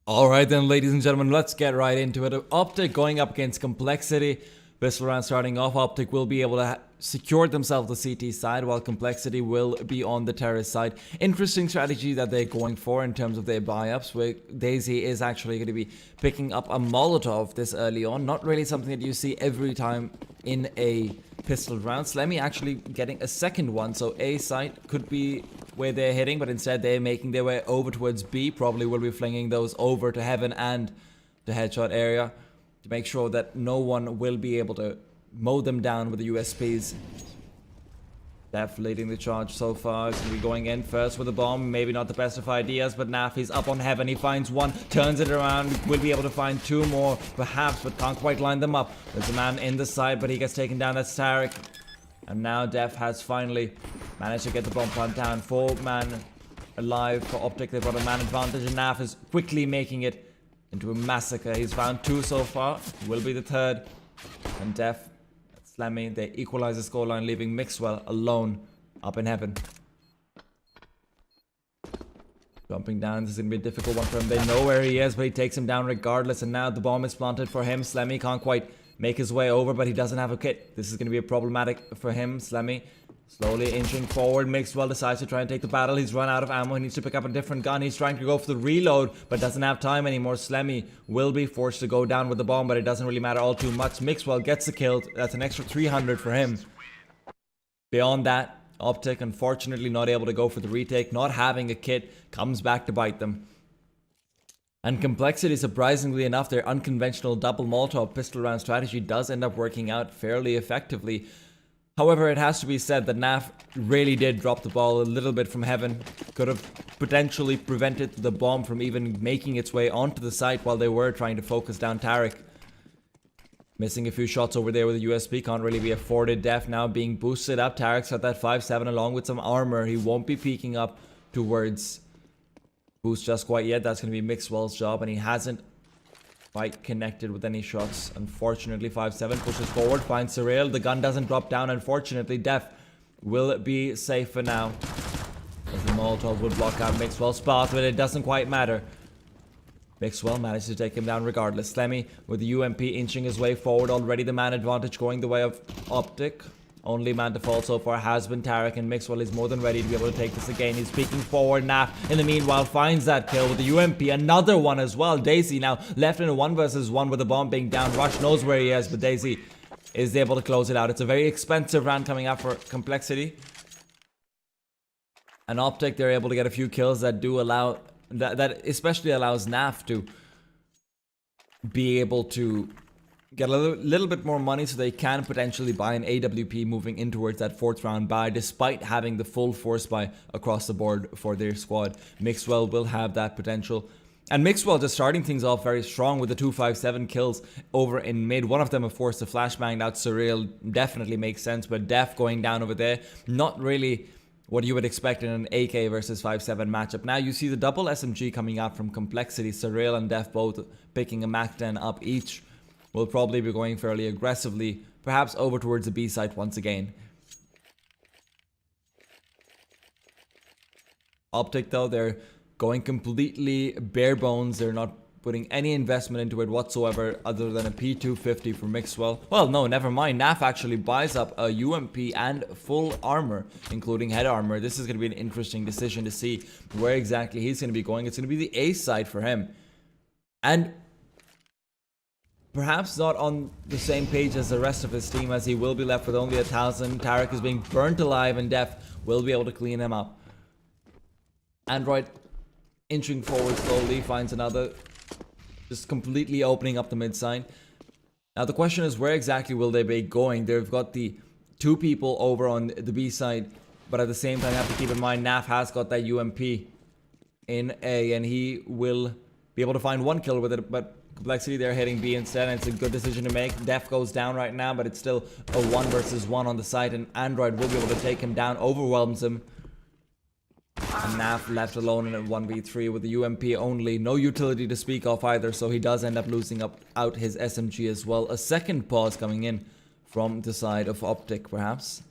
Alright then, ladies and gentlemen, let's get right into it. Optic going up against Complexity. Pistol round starting off. Optic will be able to secure themselves the CT side, while Complexity will be on the terrace side. Interesting strategy that they're going for in terms of their buy-ups, where Daisy is actually going to be picking up a Molotov this early on. Not really something that you see every time in a pistol round. Slemmy actually getting a second one, so A site could be where they're hitting, but instead they're making their way over towards B. Probably will be flinging those over to Heaven and the headshot area to make sure that no one will be able to mow them down with the USPs. Def leading the charge so far. He's going to be going in first with a bomb. Maybe not the best of ideas, but Naf, he's up on Heaven. He finds one, turns it around. Will be able to find two more, perhaps, but can't quite line them up. There's a man in the side, but he gets taken down. That's Tarek. And now Def has finally managed to get the bomb plant down. 4-man alive for Optic. They've got a man advantage, and Naf is quickly making it into a massacre. He's found two so far. Will be the third. And Def, Slemmy, they equalize the scoreline, leaving Mixwell alone up in Heaven. Jumping down, this is going to be a difficult one for him. They know where he is, but he takes him down regardless. And now the bomb is planted for him. Slemmy can't quite make his way over, but he doesn't have a kit. This is going to be a problematic for him. Slemmy slowly inching forward. Mixwell decides to try and take the battle. He's run out of ammo. He needs to pick up a different gun. He's trying to go for the reload, but doesn't have time anymore. Slemmy will be forced to go down with the bomb, but it doesn't really matter all too much. Mixwell gets the kill. That's an extra 300 for him. Beyond that, Optic, unfortunately not able to go for the retake. Not having a kit comes back to bite them. And Complexity, surprisingly enough, their unconventional double Molotov pistol round strategy does end up working out fairly effectively. However, it has to be said that Naf really did drop the ball a little bit from Heaven. Could have potentially prevented the bomb from even making its way onto the site while they were trying to focus down Tarek. Missing a few shots over there with the USP, can't really be afforded. Def now being boosted up. Tarek's got that 5-7 along with some armor. He won't be peeking up towards boost just quite yet. That's going to be Mixwell's job, and he hasn't quite connected with any shots. Unfortunately, 5-7 pushes forward, finds Surreal. The gun doesn't drop down. Unfortunately, Def will be safe for now, as the Molotov would block out Mixwell's path, but it doesn't quite matter. Mixwell managed to take him down regardless. Slemmy with the UMP inching his way forward. Already the man advantage going the way of Optic. Only man to fall so far has been Tarek, and Mixwell is more than ready to be able to take this again. He's peeking forward. Naf, in the meanwhile, finds that kill with the UMP. Another one as well. Daisy now left in a 1 versus 1 with the bomb being down. Rush knows where he is, but Daisy is able to close it out. It's a very expensive round coming up for Complexity. And Optic, they're able to get a few kills that do allow... That especially allows Naf to be able to get a little bit more money, so they can potentially buy an AWP moving in towards that 4th round buy, despite having the full force buy across the board for their squad. Mixwell will have that potential. And Mixwell just starting things off very strong with the 2-5-7 kills over in mid. One of them, of course, the flashbang out Surreal definitely makes sense, but Def going down over there, not really what you would expect in an AK versus 5-7 matchup. Now you see the double SMG coming out from Complexity. Surreal and Def both picking a Mac 10 up each. Will probably be going fairly aggressively, perhaps over towards the B site once again. Optic, though, they're going completely bare bones. They're not putting any investment into it whatsoever other than a P250 for Mixwell. Well, no, never mind. Naf actually buys up a UMP and full armor, including head armor. This is going to be an interesting decision to see where exactly he's going to be going. It's going to be the A side for him. And perhaps not on the same page as the rest of his team, as he will be left with only 1,000. Tarek is being burnt alive, and Def will be able to clean him up. Android inching forward slowly, finds another, just completely opening up the mid side. Now the question is, where exactly will they be going? They've got the 2 people over on the B side, but at the same time you have to keep in mind Naf has got that UMP in A, and he will be able to find 1 kill with it, but Complexity, they're hitting B instead, and it's a good decision to make. Def goes down right now, but it's still a 1 versus 1 on the site, and Android will be able to take him down, overwhelms him. And Naf left alone in a 1v3 with the UMP only. No utility to speak of either, so he does end up losing out his SMG as well. A second pause coming in from the side of Optic, perhaps.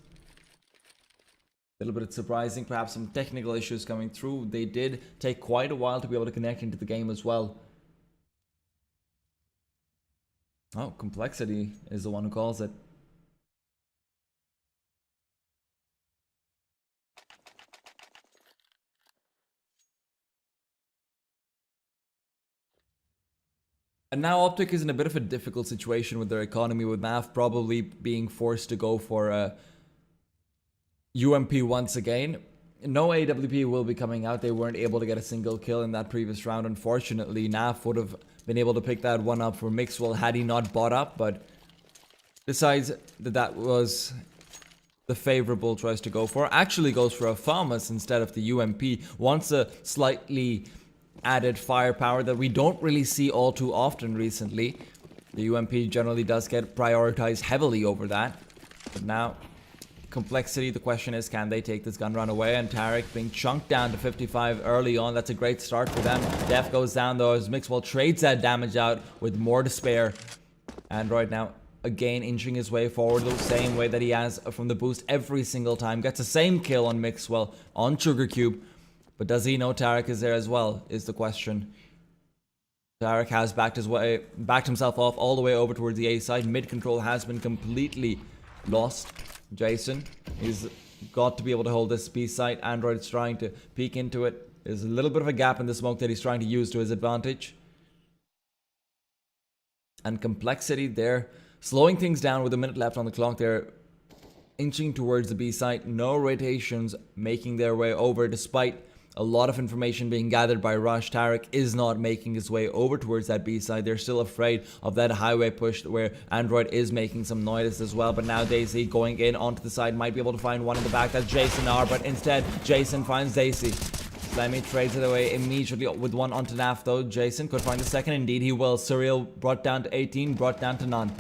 A little bit surprising, perhaps some technical issues coming through. They did take quite a while to be able to connect into the game as well. Oh, Complexity is the one who calls it. And now Optic is in a bit of a difficult situation with their economy, with Nav probably being forced to go for a UMP once again. No AWP will be coming out. They weren't able to get a single kill in that previous round. Unfortunately, Nav would have been able to pick that one up for Mixwell had he not bought up, but decides that that was the favorable choice to go for. Actually goes for a Farmus instead of the UMP. Wants a slightly added firepower that we don't really see all too often recently. The UMP generally does get prioritized heavily over that. But now, Complexity, the question is, can they take this gun run away? And Tarek being chunked down to 55 early on. That's a great start for them. Def goes down though as Mixwell trades that damage out with more to spare. Android now again inching his way forward the same way that he has from the boost every single time. Gets the same kill on Mixwell on Sugar Cube. But does he know Tarek is there as well, is the question. Tarek has backed himself off all the way over towards the A side. Mid control has been completely lost. Jason is got to be able to hold this B site. Android is trying to peek into it. There's a little bit of a gap in the smoke that he's trying to use to his advantage. And Complexity, they're slowing things down with a minute left on the clock. They're inching towards the B site. No rotations making their way over despite a lot of information being gathered by Rush. Tarek is not making his way over towards that B side. They're still afraid of that highway push where Android is making some noise as well. But now Daisy going in onto the side, might be able to find one in the back. That's Jason R, but instead Jason finds Daisy. Slemmy trades it away immediately with one onto Naf though. Jason could find the second. Indeed he will. Surreal brought down to 18, brought down to none.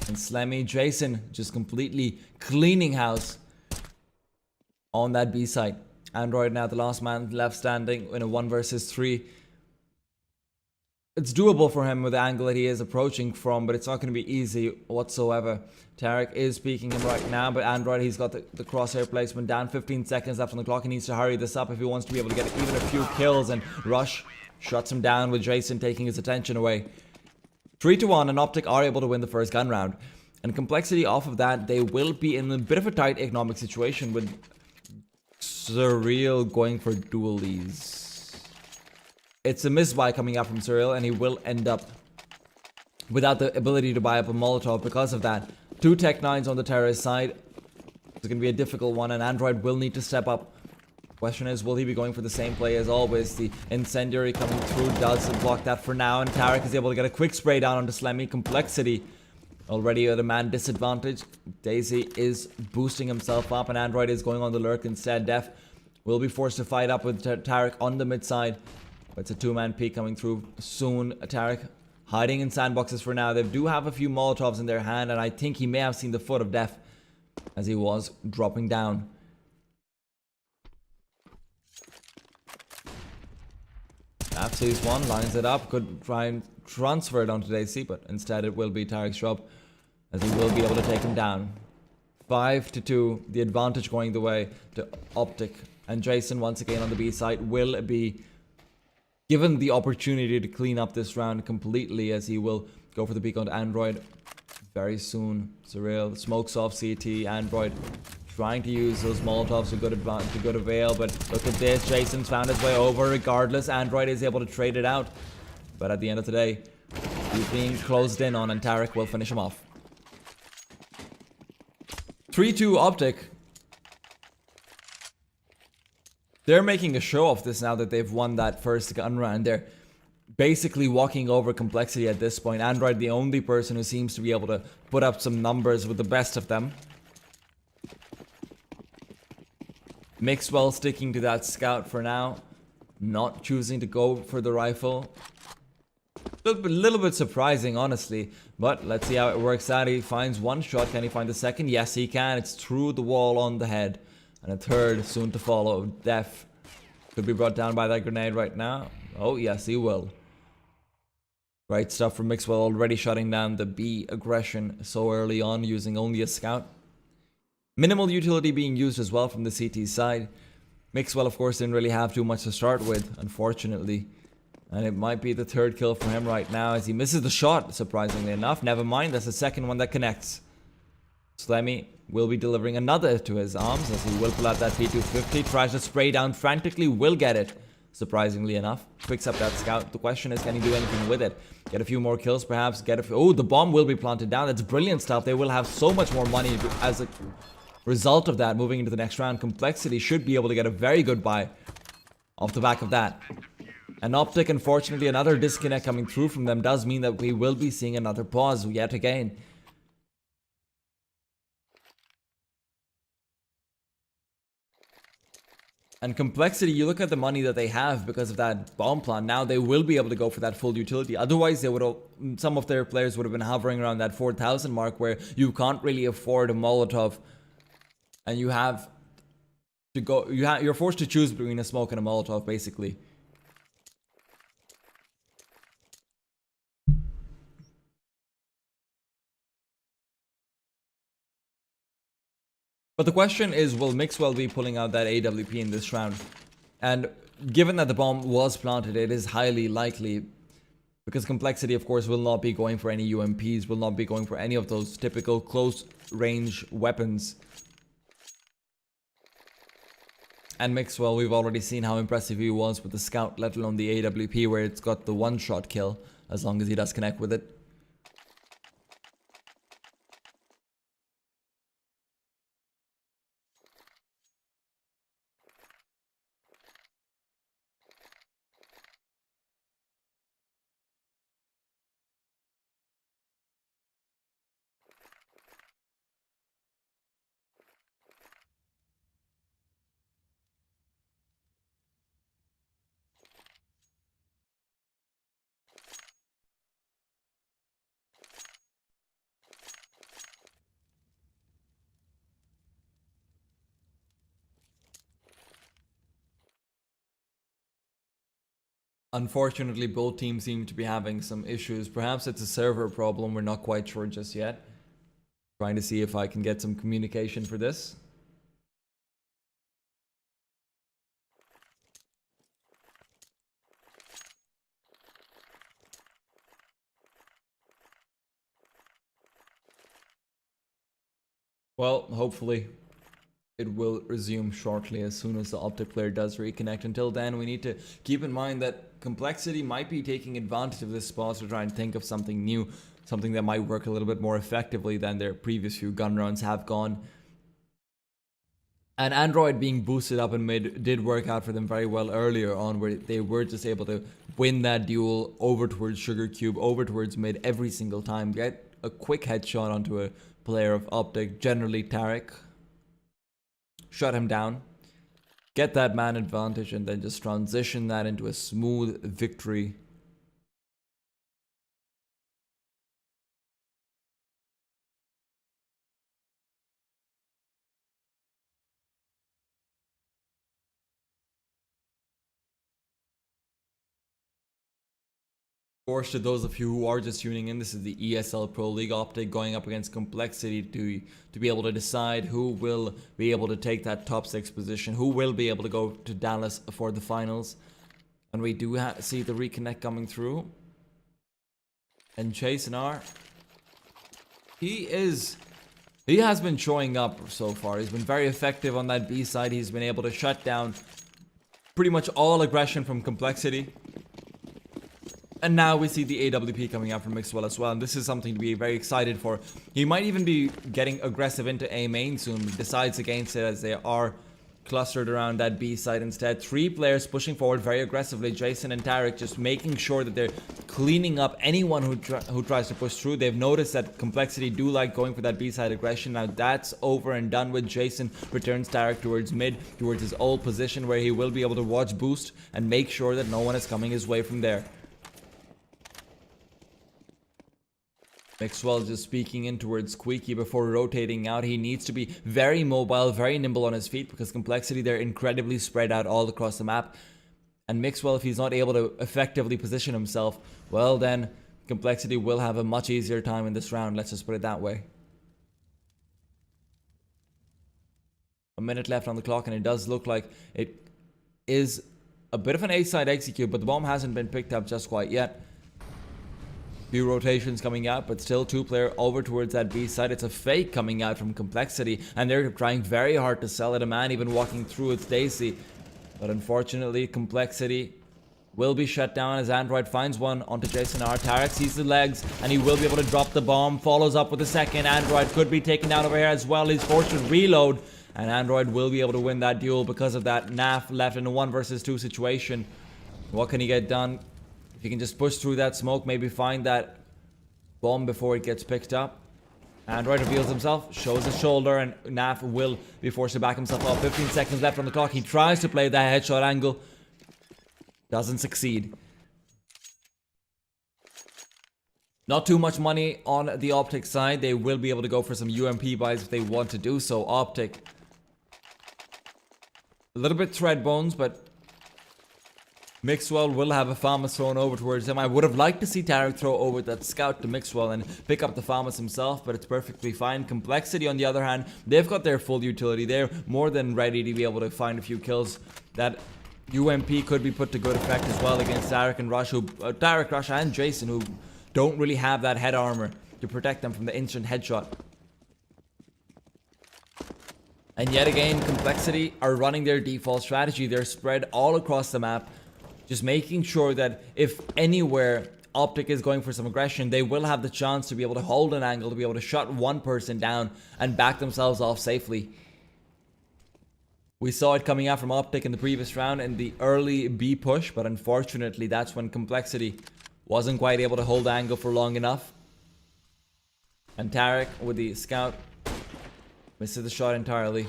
And Slemmy, Jason just completely cleaning house on that B side. Android now the last man left standing in a 1 versus 3. It's doable for him with the angle that he is approaching from, but it's not going to be easy whatsoever. Tarek is peeking him right now, but Android, he's got the crosshair placement down. 15 seconds left on the clock. He needs to hurry this up if he wants to be able to get even a few kills, and Rush shuts him down with Jason taking his attention away. 3-1, and Optic are able to win the first gun round. And Complexity off of that, they will be in a bit of a tight economic situation with Surreal going for dualies. It's a misbuy coming out from Surreal, and he will end up without the ability to buy up a Molotov because of that. 2 Tech 9s on the terrorist side. It's going to be a difficult one, and Android will need to step up. Question is, will he be going for the same play as always? The Incendiary coming through does block that for now, and Tarek is able to get a quick spray down onto Slemmy. Complexity already at a man disadvantage. Daisy is boosting himself up, and Android is going on the lurk instead. Def will be forced to fight up with Tarek on the mid side. But it's a 2-man peek coming through soon. Tarek hiding in sandboxes for now. They do have a few Molotovs in their hand, and I think he may have seen the foot of Def as he was dropping down. Def sees one, lines it up, could try and transfer it onto Daisy, but instead it will be Tarek's job, as he will be able to take him down. 5-2, the advantage going the way to Optic. And Jason, once again on the B side, will be given the opportunity to clean up this round completely, as he will go for the peek onto Android very soon. Surreal smokes off CT. Android trying to use those Molotovs to good avail, but look at this. Jason's found his way over. Regardless, Android is able to trade it out. But at the end of the day, he's being closed in on, and Tarek will finish him off. 3-2 Optic. They're making a show of this now that they've won that first gun round. They're basically walking over Complexity at this point. Android, the only person who seems to be able to put up some numbers with the best of them. Mixwell sticking to that scout for now. Not choosing to go for the rifle. A little bit surprising, honestly. But let's see how it works out. He finds one shot. Can he find the second? Yes, he can. It's through the wall on the head. And a third soon to follow. Def could be brought down by that grenade right now. Oh, yes, he will. Great stuff from Mixwell, already shutting down the B aggression so early on, using only a scout. Minimal utility being used as well from the CT side. Mixwell, of course, didn't really have too much to start with, unfortunately. And it might be the third kill for him right now as he misses the shot, surprisingly enough. Never mind, that's the second one that connects. Slemmy will be delivering another to his arms as he will pull out that P250. Tries to spray down frantically, will get it. Surprisingly enough. Picks up that scout. The question is, can he do anything with it? Get a few more kills, perhaps. Oh, the bomb will be planted down. That's brilliant stuff. They will have so much more money as a result of that moving into the next round. Complexity should be able to get a very good buy off the back of that. And Optic, unfortunately, another disconnect coming through from them does mean that we will be seeing another pause yet again. And Complexity, you look at the money that they have because of that bomb plant. Now they will be able to go for that full utility. Otherwise, they would have, some of their players would have been hovering around that 4,000 mark where you can't really afford a Molotov. And you have to go, you're forced to choose between a smoke and a Molotov, basically. But the question is, will Mixwell be pulling out that AWP in this round? And given that the bomb was planted, it is highly likely, because Complexity, of course, will not be going for any UMPs, will not be going for any of those typical close-range weapons. And Mixwell, we've already seen how impressive he was with the scout, let alone the AWP, where it's got the one-shot kill, as long as he does connect with it. Unfortunately, both teams seem to be having some issues. Perhaps it's a server problem, we're not quite sure just yet. Trying to see if I can get some communication for this. Well, hopefully it will resume shortly as soon as the Optic player does reconnect. Until then, we need to keep in mind that Complexity might be taking advantage of this spot to try and think of something new, something that might work a little bit more effectively than their previous few gun rounds have gone. And Android being boosted up in mid did work out for them very well earlier on, where they were just able to win that duel over towards Sugar Cube, over towards mid every single time, get a quick headshot onto a player of Optic, generally Tarek. Shut him down, get that man advantage, and then just transition that into a smooth victory. Of course, to those of you who are just tuning in, this is the ESL Pro League. Optic going up against Complexity to be able to decide who will be able to take that top 6 position, who will be able to go to Dallas for the finals. And we do see the reconnect coming through. And Jason R, he has been showing up so far. He's been very effective on that B side. He's been able to shut down pretty much all aggression from Complexity. And now we see the AWP coming out from Mixwell as well, and this is something to be very excited for. He might even be getting aggressive into A main soon, but decides against it as they are clustered around that B side instead. 3 players pushing forward very aggressively. Jason and Tarek just making sure that they're cleaning up anyone who tries to push through. They've noticed that Complexity do like going for that B side aggression. Now that's over and done with. Jason returns Tarek towards mid, towards his old position where he will be able to watch boost and make sure that no one is coming his way from there. Mixwell just speaking in towards Squeaky before rotating out. He needs to be very mobile, very nimble on his feet because Complexity, they're incredibly spread out all across the map. And Mixwell, if he's not able to effectively position himself, well then Complexity will have a much easier time in this round. Let's just put it that way. A minute left on the clock, and it does look like it is a bit of an A-side execute, but the bomb hasn't been picked up just quite yet. Few rotations coming out, but still 2-player over towards that B side. It's a fake coming out from Complexity, and they're trying very hard to sell it. A man even walking through with Daisy. But unfortunately, Complexity will be shut down as Android finds one onto Jason R. Tarek sees the legs, and he will be able to drop the bomb. Follows up with the second. Android could be taken down over here as well. He's forced to reload, and Android will be able to win that duel because of that. Naf left in a 1 versus 2 situation. What can he get done? If he can just push through that smoke, maybe find that bomb before it gets picked up. Android reveals himself, shows his shoulder, and Naf will be forced to back himself up. 15 seconds left on the clock. He tries to play that headshot angle. Doesn't succeed. Not too much money on the Optic side. They will be able to go for some UMP buys if they want to do so. Optic. A little bit thread bones, but Mixwell will have a FAMAS thrown over towards him. I would have liked to see Tarek throw over that scout to Mixwell and pick up the FAMAS himself, but it's perfectly fine. Complexity, on the other hand, they've got their full utility. They're more than ready to be able to find a few kills. That UMP could be put to good effect as well against Tarek and Rush, Tarek, Rush, and Jason, who don't really have that head armor to protect them from the instant headshot. And yet again, Complexity are running their default strategy. They're spread all across the map, just making sure that if anywhere Optic is going for some aggression, they will have the chance to be able to hold an angle, to be able to shut one person down and back themselves off safely. We saw it coming out from Optic in the previous round in the early B push, but unfortunately that's when Complexity wasn't quite able to hold the angle for long enough. And Tarek with the scout misses the shot entirely.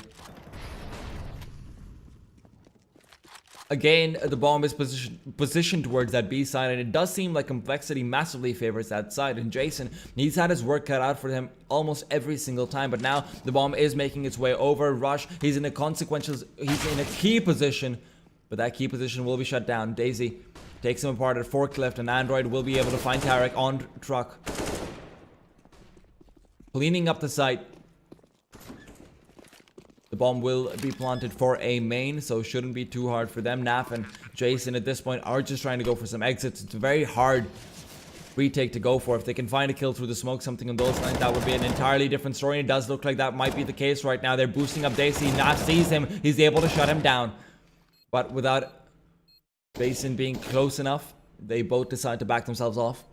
Again, the bomb is positioned towards that B side, and it does seem like Complexity massively favors that side. And Jason, he's had his work cut out for him almost every single time, but now the bomb is making its way over. Rush, he's in a key position, but that key position will be shut down. Daisy takes him apart at forklift, and Android will be able to find Tarek on truck. Cleaning up the site. The bomb will be planted for a main, so shouldn't be too hard for them. Naf and Jason at this point are just trying to go for some exits. It's a very hard retake to go for. If they can find a kill through the smoke, something on those lines, that would be an entirely different story. It does look like that might be the case right now. They're boosting up Daisy. Naf sees him. He's able to shut him down. But without Jason being close enough, they both decide to back themselves off.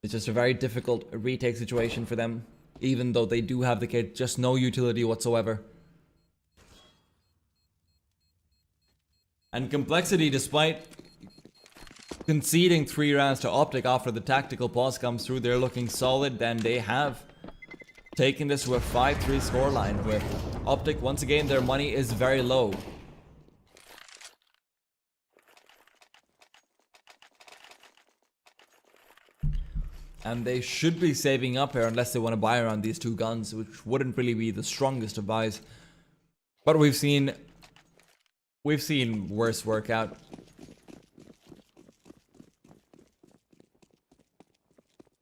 It's just a very difficult retake situation for them. Even though they do have the kit, just no utility whatsoever. And Complexity, despite conceding 3 rounds to Optic after the tactical pause comes through, they're looking solid, and they have taken this to a 5-3 scoreline with Optic. Once again, their money is very low. And they should be saving up here unless they want to buy around these 2 guns, which wouldn't really be the strongest of buys. But we've seen worse work out.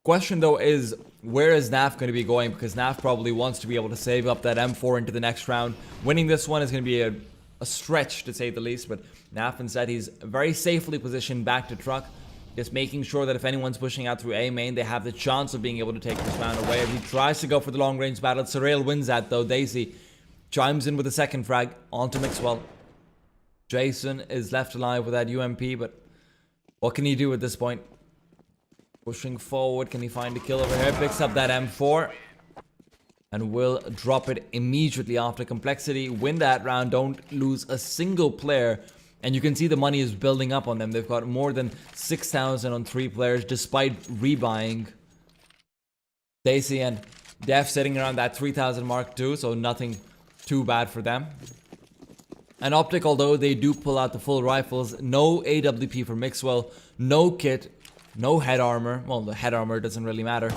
Question though is, where is Naf going to be going? Because Naf probably wants to be able to save up that M4 into the next round. Winning this one is going to be a stretch, to say the least. But Naf instead, he's very safely positioned back to truck. Just making sure that if anyone's pushing out through A main, they have the chance of being able to take this round away. He tries to go for the long range battle. Surreal wins that though. Daisy chimes in with a second frag onto Mixwell. Jason is left alive with that UMP, but what can he do at this point? Pushing forward, can he find a kill over here? Picks up that M4 and will drop it immediately after. Complexity win that round, don't lose a single player. And you can see the money is building up on them. They've got more than 6,000 on 3 players despite rebuying. Daisy and Def sitting around that 3,000 mark too, so nothing too bad for them. And Optic, although they do pull out the full rifles, no AWP for Mixwell, no kit, no head armor. Well, the head armor doesn't really matter.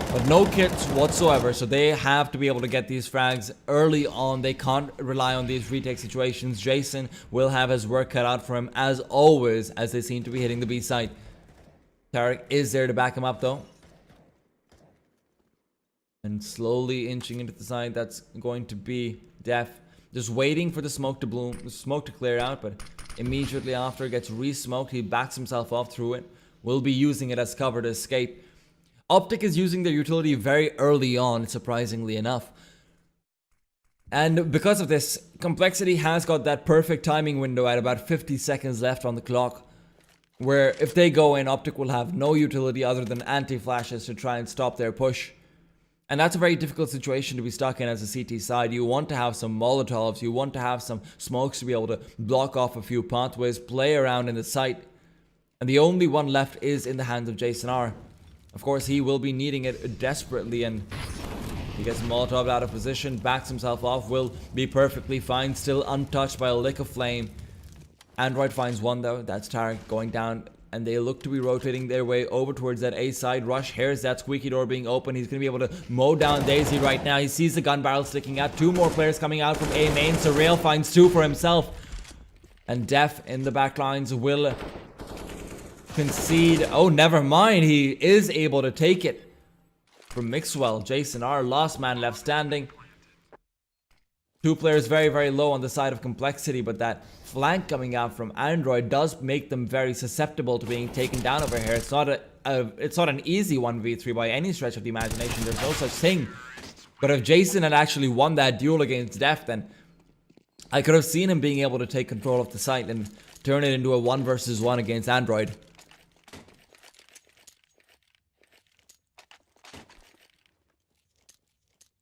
But no kits whatsoever, so they have to be able to get these frags early on. They can't rely on these retake situations. Jason will have his work cut out for him as always, as they seem to be hitting the B site. Tarek is there to back him up though. And slowly inching into the side, that's going to be Def. Just waiting for the smoke to clear out, but immediately after it gets re-smoked, he backs himself off through it. Will be using it as cover to escape. Optic is using their utility very early on, surprisingly enough. And because of this, Complexity has got that perfect timing window at about 50 seconds left on the clock, where if they go in, Optic will have no utility other than anti-flashes to try and stop their push. And that's a very difficult situation to be stuck in as a CT side. You want to have some Molotovs, you want to have some smokes to be able to block off a few pathways, play around in the site. And the only one left is in the hands of Jason R. Of course, he will be needing it desperately, and he gets Molotov out of position, backs himself off, will be perfectly fine, still untouched by a lick of flame. Android finds one though, that's Tarek going down, and they look to be rotating their way over towards that A side. Rush hears that squeaky door being open. He's going to be able to mow down Daisy right now. He sees the gun barrel sticking out. Two more players coming out from A main. Surreal finds two for himself. And Def in the back lines will concede. Oh, never mind. He is able to take it from Mixwell. Jason R, last man left standing. Two players very, very low on the side of Complexity, but that flank coming out from Android does make them very susceptible to being taken down over here. It's not an easy 1v3 by any stretch of the imagination. There's no such thing. But if Jason had actually won that duel against Def, then I could have seen him being able to take control of the site and turn it into a 1 versus 1 against Android.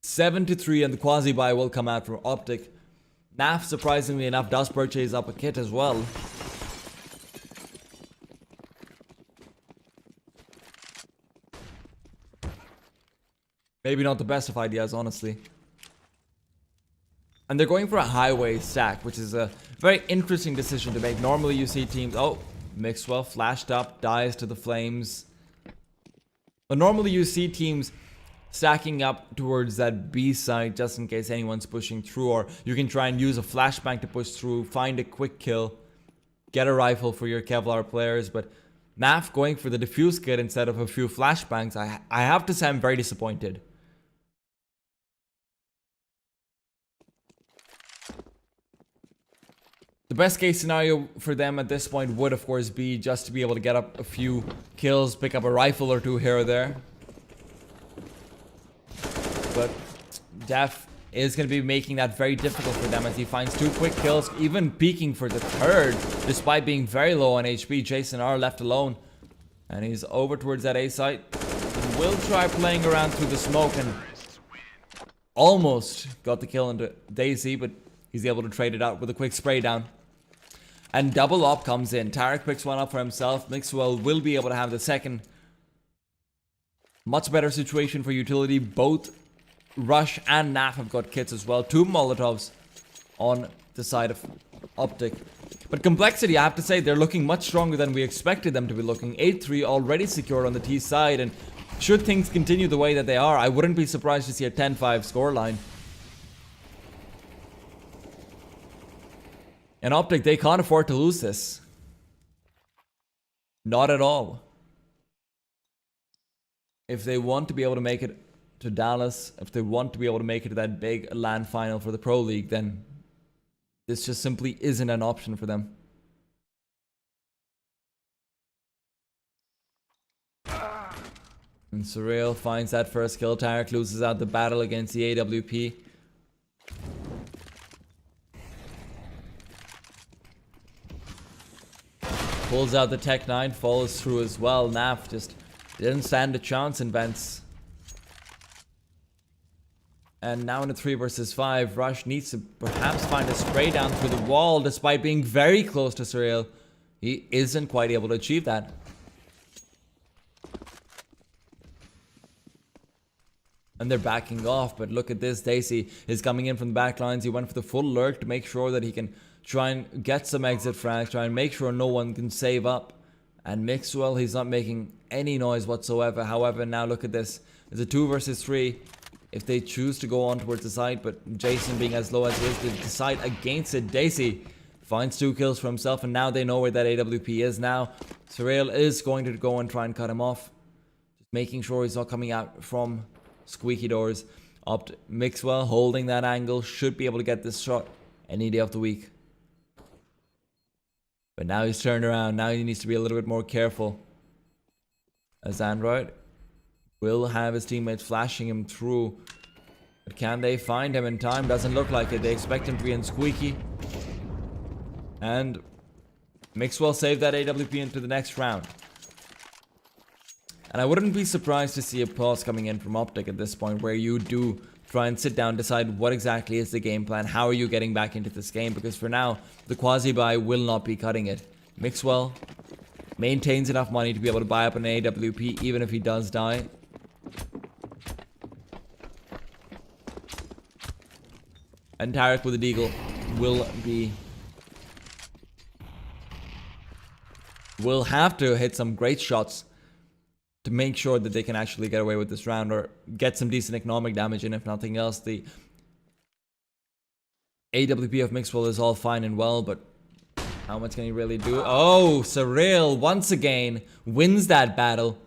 Seven to 3, and the quasi-buy will come out from Optic. Naf, surprisingly enough, does purchase up a kit as well. Maybe not the best of ideas, honestly. And they're going for a highway stack, which is a very interesting decision to make. Normally you see teams... Oh, Mixwell flashed up, dies to the flames. But normally you see teams stacking up towards that B side just in case anyone's pushing through, or you can try and use a flashbang to push through, find a quick kill, get a rifle for your Kevlar players. But Naf going for the defuse kit instead of a few flashbangs, I have to say I'm very disappointed. The best case scenario for them at this point would of course be just to be able to get up a few kills, pick up a rifle or two here or there. But Def is going to be making that very difficult for them as he finds two quick kills, even peeking for the third, despite being very low on HP. Jason R left alone, and he's over towards that A site. Will try playing around through the smoke and almost got the kill into Daisy, but he's able to trade it out with a quick spray down. And double op comes in. Tarek picks one up for himself. Mixwell will be able to have the second. Much better situation for utility. Both Rush and Naf have got kits as well. Two Molotovs on the side of Optic. But Complexity, I have to say, they're looking much stronger than we expected them to be looking. 8-3 already secured on the T side, and should things continue the way that they are, I wouldn't be surprised to see a 10-5 scoreline. And Optic, they can't afford to lose this. Not at all. If they want to be able to make it to Dallas, if they want to be able to make it to that big LAN final for the Pro League, then this just simply isn't an option for them. And Surreal finds that first kill. Tarek loses out the battle against the AWP. Pulls out the Tech 9, follows through as well. Naf just didn't stand a chance in vents. And now in a 3 versus 5, Rush needs to perhaps find a spray down through the wall despite being very close to Surreal. He isn't quite able to achieve that. And they're backing off, but look at this. Daisy is coming in from the back lines. He went for the full lurk to make sure that he can try and get some exit frags, try and make sure no one can save up. And Mixwell, he's not making any noise whatsoever. However, now look at this. It's a 2 versus 3. If they choose to go on towards the side, but Jason being as low as he is, they decide against it. Daisy finds 2 kills for himself, and now they know where that AWP is now. Surreal is going to go and try and cut him off. Just making sure he's not coming out from squeaky doors. Mixwell holding that angle, should be able to get this shot any day of the week. But now he's turned around. Now he needs to be a little bit more careful. As Android will have his teammates flashing him through. But can they find him in time? Doesn't look like it. They expect him to be in squeaky. And Mixwell saved that AWP into the next round. And I wouldn't be surprised to see a pause coming in from Optic at this point, where you do try and sit down, decide what exactly is the game plan, how are you getting back into this game, because for now, the quasi-buy will not be cutting it. Mixwell maintains enough money to be able to buy up an AWP, even if he does die. And Tarek with the Deagle will have to hit some great shots to make sure that they can actually get away with this round or get some decent economic damage in. If nothing else, the AWP of Mixwell is all fine and well, but how much can he really do? Oh, Surreal once again wins that battle.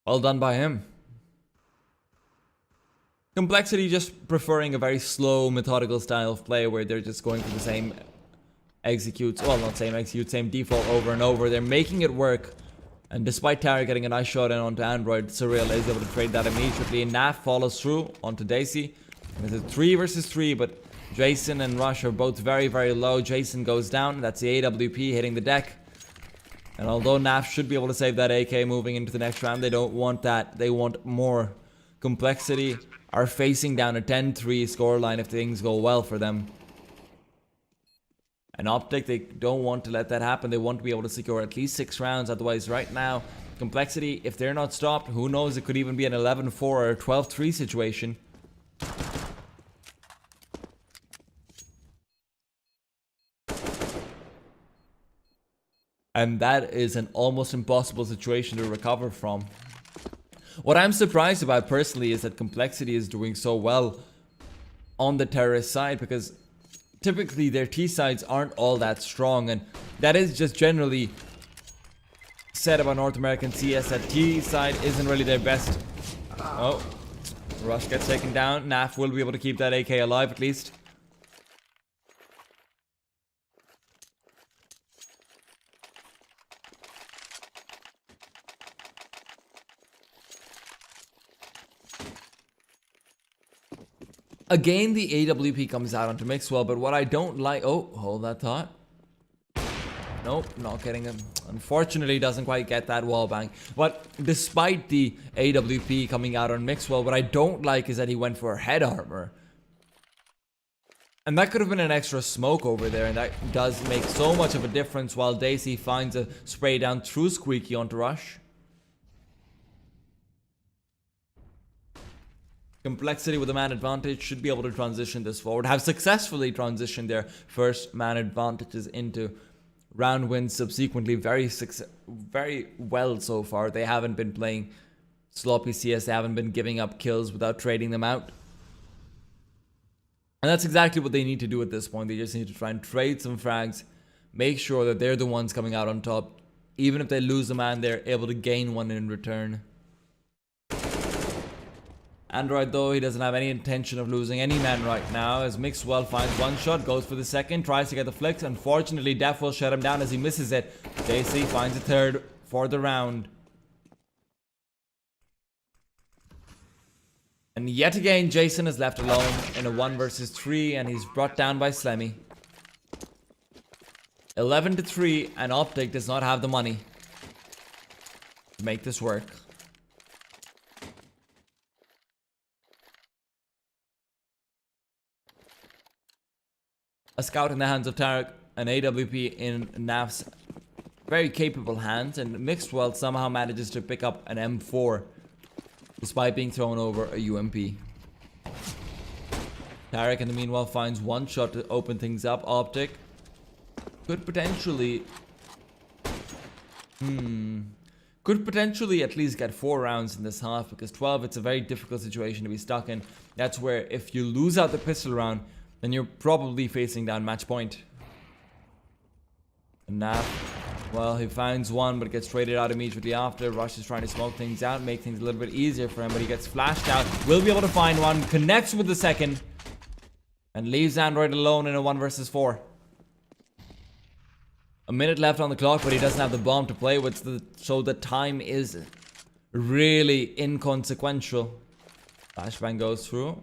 Well done by him. Complexity just preferring a very slow, methodical style of play where they're just going for the same executes, well, not same execute, same default over and over. They're making it work. And despite Tarek getting a nice shot in onto Android, Surreal is able to trade that immediately. Naf follows through onto Daisy. It's a 3 versus 3, but Jason and Rush are both very, very low. Jason goes down. That's the AWP hitting the deck. And although Naf should be able to save that AK moving into the next round, they don't want that. They want more. Complexity are facing down a 10-3 scoreline if things go well for them. And Optic, they don't want to let that happen. They want to be able to secure at least 6 rounds. Otherwise, right now, Complexity, if they're not stopped, who knows, it could even be an 11-4 or a 12-3 situation. And that is an almost impossible situation to recover from. What I'm surprised about personally is that Complexity is doing so well on the terrorist side, because typically their T sides aren't all that strong, and that is just generally said about North American CS, that T side isn't really their best. Oh, Rush gets taken down. Naf will be able to keep that AK alive at least. Again, the AWP comes out onto Mixwell, but what I don't like... Oh, hold that thought. Nope, not getting him. Unfortunately, doesn't quite get that wallbang. But despite the AWP coming out on Mixwell, what I don't like is that he went for head armor. And that could have been an extra smoke over there, and that does make so much of a difference while Daisy finds a spray down through Squeaky onto Rush. Complexity with a man advantage should be able to transition this forward. Have successfully transitioned their first man advantages into round wins subsequently. Very well so far. They haven't been playing sloppy CS. They haven't been giving up kills without trading them out. And that's exactly what they need to do at this point. They just need to try and trade some frags. Make sure that they're the ones coming out on top. Even if they lose a man, they're able to gain one in return. Android, though, he doesn't have any intention of losing any man right now, as Mixwell finds one shot, goes for the second, tries to get the flicks. Unfortunately, Def will shut him down as he misses it. JC finds a third for the round. And yet again, Jason is left alone in a 1 versus 3, and he's brought down by Slemmy. 11-3, and Optic does not have the money to make this work. A scout in the hands of Tarek, an AWP in Naf's very capable hands, and Mixwell somehow manages to pick up an M4 despite being thrown over a UMP. Tarek in the meanwhile finds one shot to open things up. Optic could potentially at least get 4 rounds in this half, because 12, it's a very difficult situation to be stuck in. That's where if you lose out the pistol round, then you're probably facing down match point. And Naf, well, he finds one, but gets traded out immediately after. Rush is trying to smoke things out, make things a little bit easier for him, but he gets flashed out. Will be able to find one, connects with the second. and leaves Android alone in a 1 versus 4. A minute left on the clock, but he doesn't have the bomb to play with, so the time is really inconsequential. Flashbang goes through.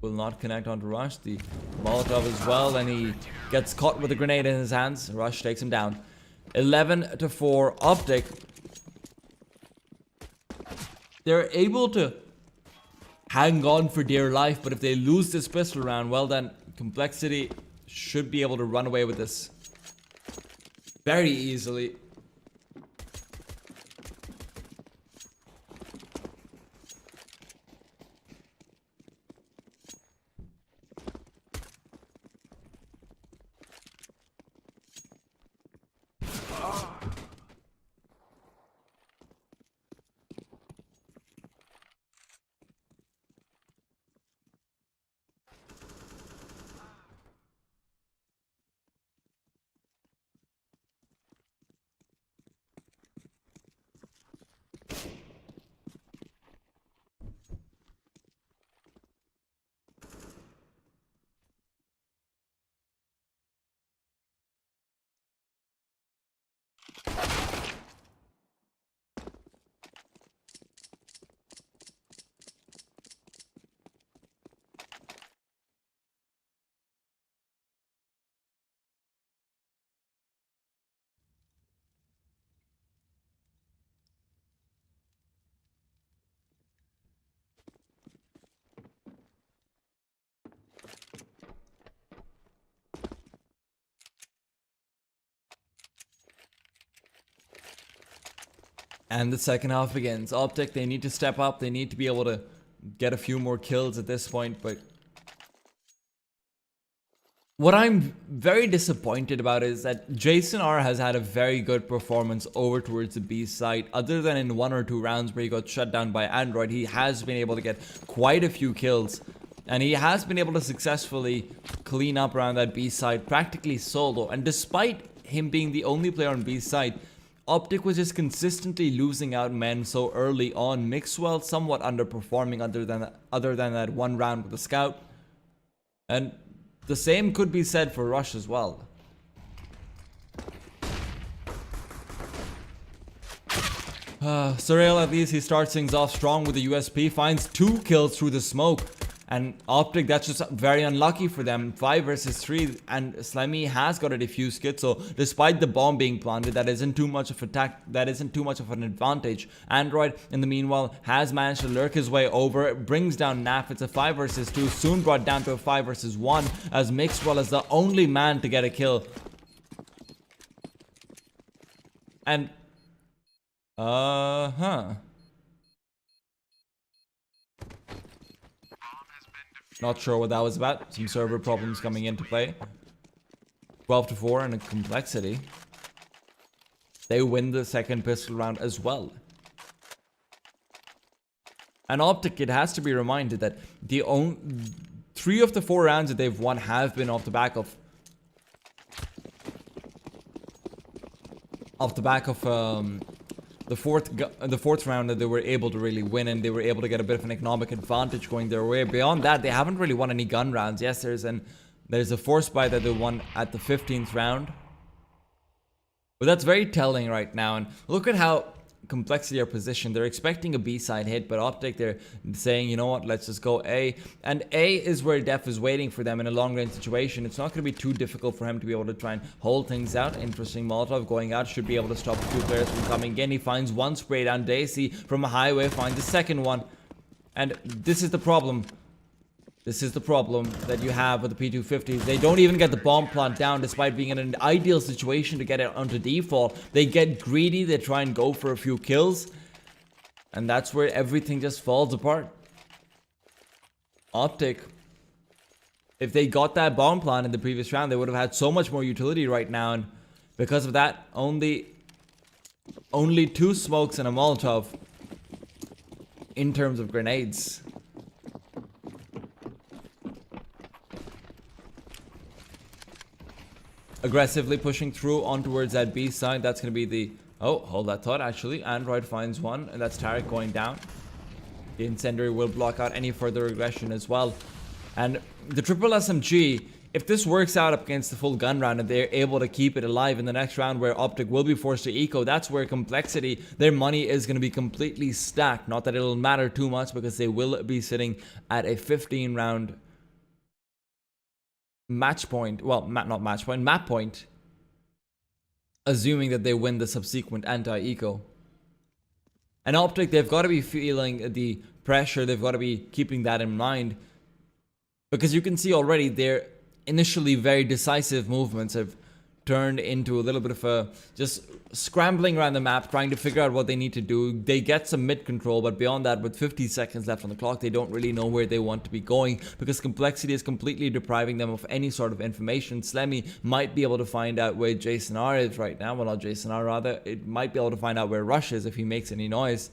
Will not connect onto Rush. The Molotov as well, and he gets caught with a grenade in his hands. Rush takes him down. 11-4. Optic. They're able to hang on for dear life, but if they lose this pistol round, well then, Complexity should be able to run away with this very easily. And the second half begins. Optic, they need to step up. They need to be able to get a few more kills at this point, but what I'm very disappointed about is that Jason R has had a very good performance over towards the B side. Other than in 1 or 2 rounds where he got shut down by Android, he has been able to get quite a few kills. And he has been able to successfully clean up around that B side practically solo. And despite him being the only player on B side, Optic was just consistently losing out men so early on. Mixwell somewhat underperforming other than that 1 round with the scout. And the same could be said for Rush as well. Surreal, at least he starts things off strong with the USP, finds 2 kills through the smoke. And Optic, that's just very unlucky for them. 5 versus 3, and Slemmy has got a defuse kit, so despite the bomb being planted, that isn't too much of an advantage. Android, in the meanwhile, has managed to lurk his way over. It brings down Naf. It's a 5 versus 2, soon brought down to a 5 versus 1, as Mixwell is the only man to get a kill. And not sure what that was about. Some server problems coming into play. 12-4 and a Complexity. They win the second pistol round as well. And Optic, it has to be reminded that the 3 of the 4 rounds that they've won have been off the back of the fourth round that they were able to really win, and they were able to get a bit of an economic advantage going their way. Beyond that, they haven't really won any gun rounds. Yes, there's a force buy that they won at the 15th round, but that's very telling right now. And look at how Complexity are positioned. They're expecting a B-side hit, but Optic, they're saying, you know what, let's just go A. And A is where Def is waiting for them in a long-range situation. It's not going to be too difficult for him to be able to try and hold things out. Interesting Molotov going out, should be able to stop 2 players from coming in. He finds 1 spray down. Daisy from a highway finds the second one. And this is the problem. This is the problem that you have with the P250s. They don't even get the bomb plant down despite being in an ideal situation to get it onto default. They get greedy, they try and go for a few kills. And that's where everything just falls apart. Optic, if they got that bomb plant in the previous round, they would have had so much more utility right now. And because of that, only 2 smokes and a Molotov in terms of grenades. Aggressively pushing through on towards that B side. That's going to be the... Oh, hold that thought, actually. Android finds 1, and that's Tarek going down. The incendiary will block out any further aggression as well. And the triple SMG, if this works out up against the full gun round and they're able to keep it alive in the next round where Optic will be forced to eco, that's where Complexity, their money is going to be completely stacked. Not that it'll matter too much because they will be sitting at a 15 round match point. Well, not match point, map point. Assuming that they win the subsequent anti-eco. And Optic, they've got to be feeling the pressure. They've got to be keeping that in mind. Because you can see already their initially very decisive movements have turned into a little bit of a just scrambling around the map, trying to figure out what they need to do. They get some mid control, but beyond that, with 50 seconds left on the clock, they don't really know where they want to be going because Complexity is completely depriving them of any sort of information. Slemmy might be able to find out where Jason R is right now. Well, not Jason R, rather. It might be able to find out where Rush is if he makes any noise.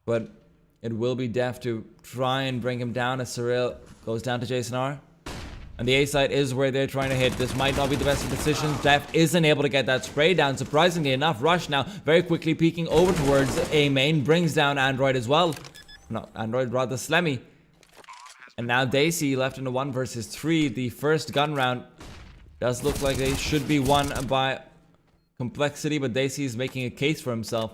But it will be Def to try and bring him down as Surreal goes down to Jason R. And the A side is where they're trying to hit. This might not be the best of decisions. Def isn't able to get that spray down. Surprisingly enough, Rush now very quickly peeking over towards A main. Brings down Android as well. Not Android, rather Slemmy. And now Daisy left in a 1 versus 3. The first gun round does look like they should be won by Complexity, but Daisy is making a case for himself.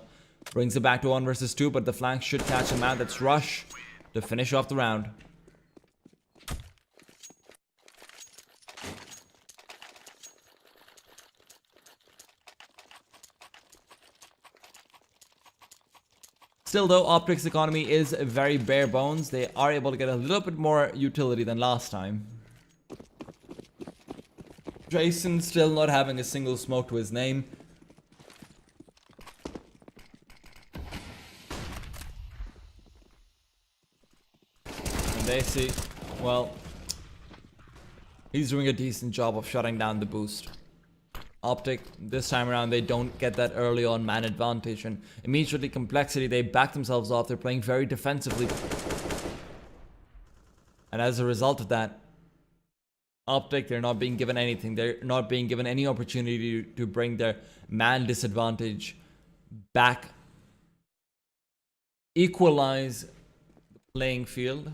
Brings it back to 1 versus 2, but the flank should catch him out. That's Rush to finish off the round. Still though, Optic's economy is very bare bones. They are able to get a little bit more utility than last time. Jason still not having a single smoke to his name. And Daisy, well, he's doing a decent job of shutting down the boost. Optic, this time around, they don't get that early on man advantage, and immediately Complexity, they back themselves off. They're playing very defensively. And as a result of that, Optic, they're not being given anything. They're not being given any opportunity to bring their man disadvantage back. Equalize the playing field.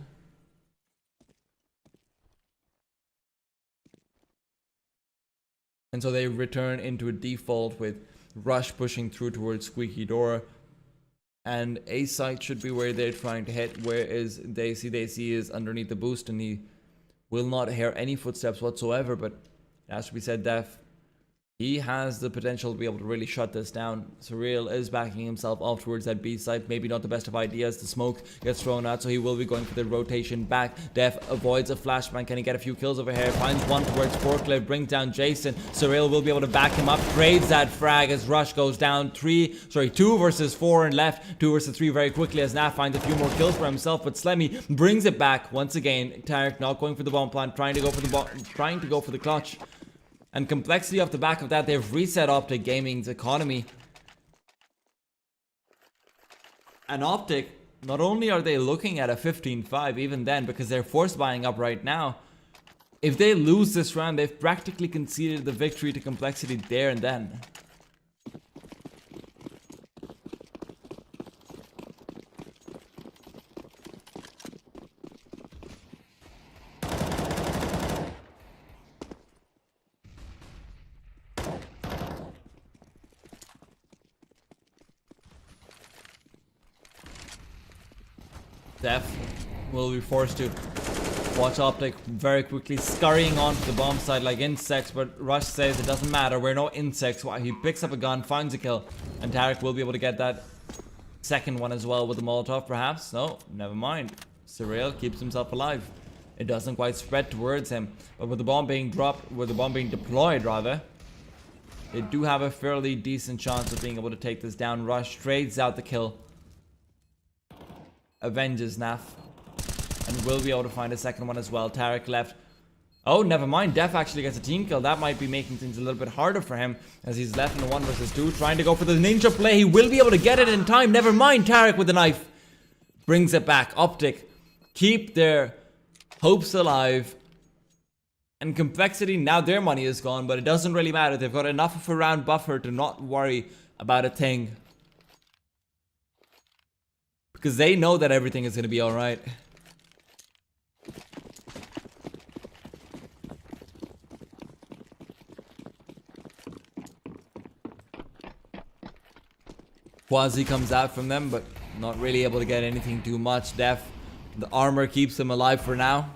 And so they return into a default with Rush pushing through towards Squeaky Door. And A site should be where they're trying to hit. Where is Daisy? Daisy is underneath the boost and he will not hear any footsteps whatsoever. But it has to be said, Def, he has the potential to be able to really shut this down. Surreal is backing himself off towards that B site. Maybe not the best of ideas. The smoke gets thrown out, so he will be going for the rotation back. Def avoids a flashbang. Can he get a few kills over here? Finds one towards Forklift. Brings down Jason. Surreal will be able to back him up. Trades that frag as Rush goes down. 2 versus 4 and left. 2 versus 3 very quickly as Naf finds a few more kills for himself. But Slemmy brings it back once again. Tarek not going for the bomb plant. Trying to go for the clutch. And Complexity off the back of that, they've reset Optic Gaming's economy. And Optic, not only are they looking at a 15-5 even then, because they're force buying up right now, if they lose this round, they've practically conceded the victory to Complexity there and then. Def will be forced to watch Optic very quickly scurrying onto the bomb side like insects, but Rush says it doesn't matter, we're no insects. He picks up a gun, finds a kill, and Tarek will be able to get that second one as well with the Molotov perhaps. No, never mind. Surreal keeps himself alive. It doesn't quite spread towards him, but with the bomb being dropped, with the bomb being deployed rather, they do have a fairly decent chance of being able to take this down. Rush trades out the kill. Avenges Naf. And will be able to find a second one as well. Tarek left. Oh, never mind. Def actually gets a team kill. That might be making things a little bit harder for him as he's left in a 1 versus 2. Trying to go for the ninja play. He will be able to get it in time. Never mind. Tarek with the knife. Brings it back. Optic keep their hopes alive. And Complexity, now their money is gone, but it doesn't really matter. They've got enough of a round buffer to not worry about a thing. Because they know that everything is going to be alright. Quasi comes out from them, but not really able to get anything too much. Def, the armor keeps him alive for now.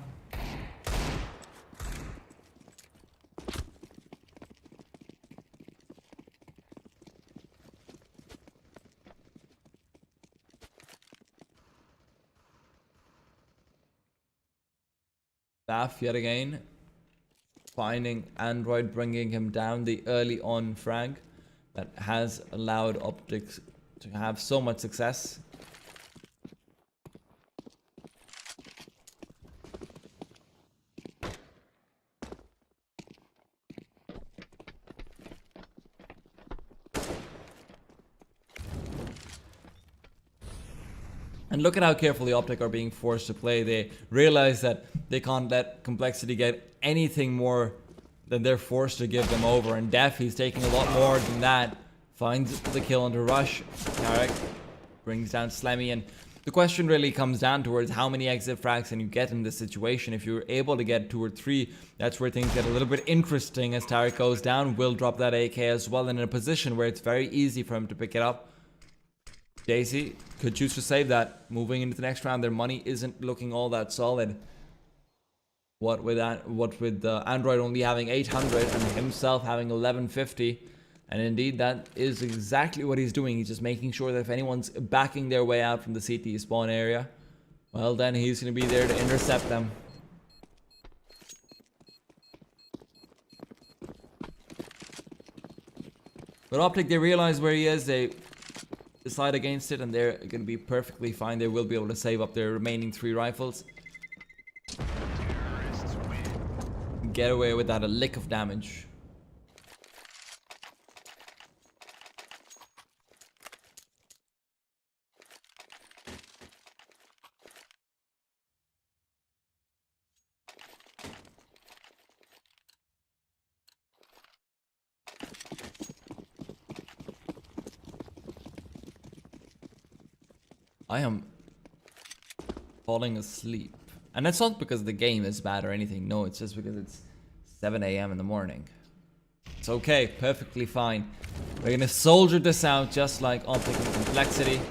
Daf yet again, finding Android, bringing him down. The early on frag that has allowed Optics to have so much success. And look at how carefully Optic are being forced to play. They realize that they can't let Complexity get anything more than they're forced to give them over. And Def, he's taking a lot more than that. Finds the kill under Rush. Tarek brings down Slemmy. And the question really comes down towards how many exit frags can you get in this situation. If you're able to get 2 or 3, that's where things get a little bit interesting as Tarek goes down. Will drop that AK as well, and in a position where it's very easy for him to pick it up. Daisy could choose to save that. Moving into the next round, their money isn't looking all that solid. What with Android only having 800 and himself having 1150. And indeed, that is exactly what he's doing. He's just making sure that if anyone's backing their way out from the CT spawn area, well, then he's going to be there to intercept them. But Optic, they realize where he is. They decide against it, and they're going to be perfectly fine. They will be able to save up their remaining 3 rifles. Get away without a lick of damage. I am falling asleep. And it's not because the game is bad or anything. No, it's just because it's 7 AM in the morning. It's okay, perfectly fine. We're gonna soldier this out just like Optic and Complexity.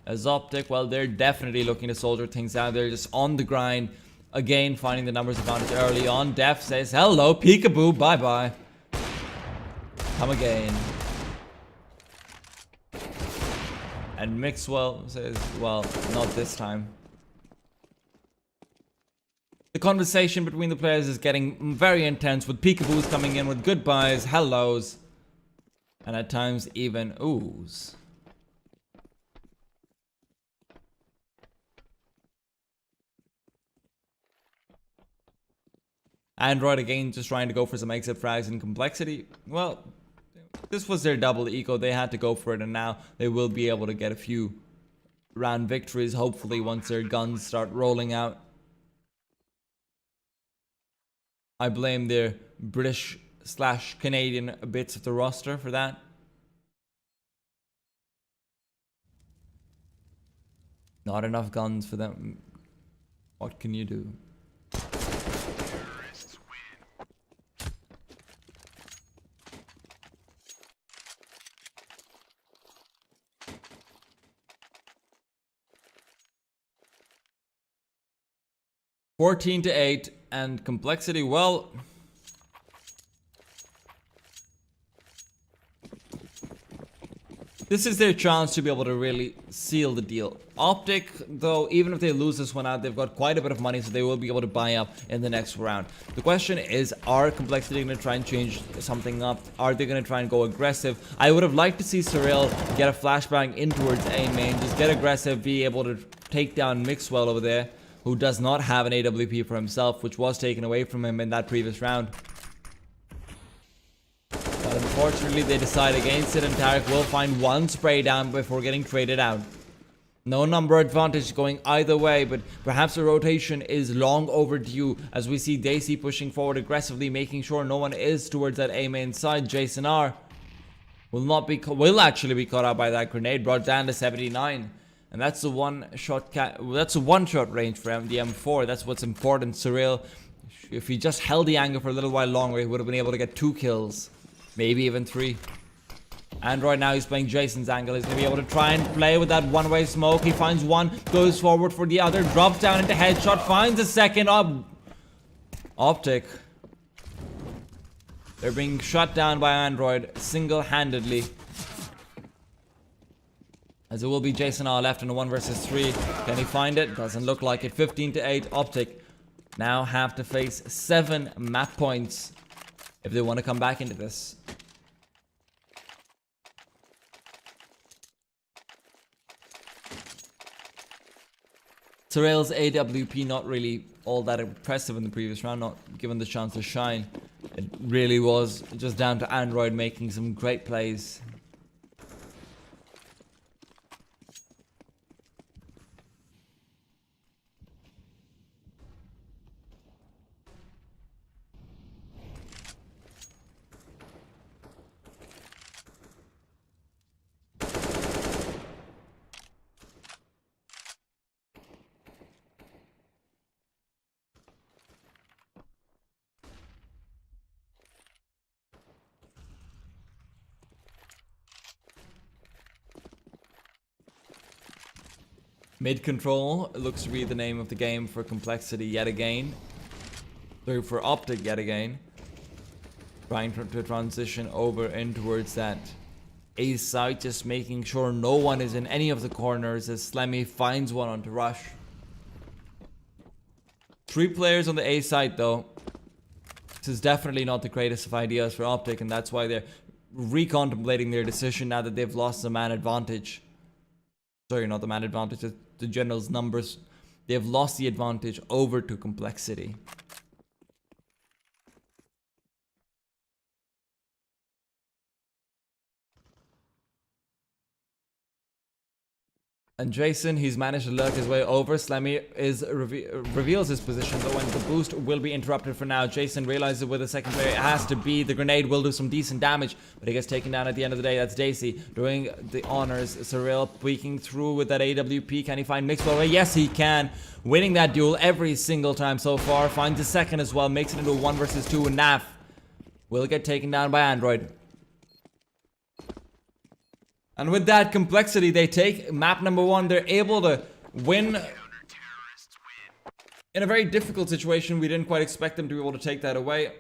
As Optic, well, they're definitely looking to soldier things out. They're just on the grind. Again, finding the numbers advantage early on. Def says, hello, peekaboo, bye-bye. Come again. And Mixwell says, well, not this time. The conversation between the players is getting very intense, with peekaboos coming in with goodbyes, hellos, and at times even oohs. Android again just trying to go for some exit frags and Complexity. Well, this was their double eco. They had to go for it, and now they will be able to get a few round victories, hopefully, once their guns start rolling out. I blame their British/Canadian bits of the roster for that. Not enough guns for them. What can you do? Terrorists win. (14-8) and Complexity, well, this is their chance to be able to really seal the deal. Optic, though, even if they lose this one out, they've got quite a bit of money, so they will be able to buy up in the next round. The question is, are Complexity going to try and change something up? Are they going to try and go aggressive? I would have liked to see Cyril get a flashbang in towards A main, just get aggressive, be able to take down Mixwell over there, who does not have an AWP for himself, which was taken away from him in that previous round. But unfortunately, they decide against it, and Tarek will find one spray down before getting traded out. No number advantage going either way, but perhaps the rotation is long overdue as we see Daisy pushing forward aggressively, making sure no one is towards that A main side. Jason R will actually be caught out by that grenade, brought down to 79. And that's the one-shot range for the M4. That's what's important. Cyril, if he just held the angle for a little while longer, he would have been able to get 2 kills. Maybe even 3. Android now he's playing Jason's angle. He's going to be able to try and play with that one-way smoke. He finds one, goes forward for the other, drops down into headshot, finds a second up. Optic. They're being shut down by Android single-handedly. As it will be Jason all left in a 1 versus 3. Can he find it? Doesn't look like it. 15 to 8. Optic now have to face 7 map points if they want to come back into this. Sorel's AWP not really all that impressive in the previous round, not given the chance to shine. It really was just down to Android making some great plays. Mid control looks to be the name of the game for Complexity yet again. Though for Optic yet again. Trying to transition over in towards that A site, just making sure no one is in any of the corners as Slemmy finds one onto rush. 3 players on the A site though. This is definitely not the greatest of ideas for Optic, and that's why they're recontemplating their decision now that they've lost the man advantage. Sorry, not the man advantage, the general's numbers. They have lost the advantage over to Complexity. And Jason, he's managed to lurk his way over. Slemmy reveals his position though, and the boost will be interrupted for now. Jason realizes with the second player it has to be. The grenade will do some decent damage, but he gets taken down at the end of the day. That's Daisy doing the honors. Sorel peeking through with that AWP. Can he find Mixwell? Yes, he can. Winning that duel every single time so far. Finds a second as well. Makes it into a 1 versus 2. And Naf will get taken down by Android. And with that Complexity, they take map number 1. They're able to win in a very difficult situation. We didn't quite expect them to be able to take that away.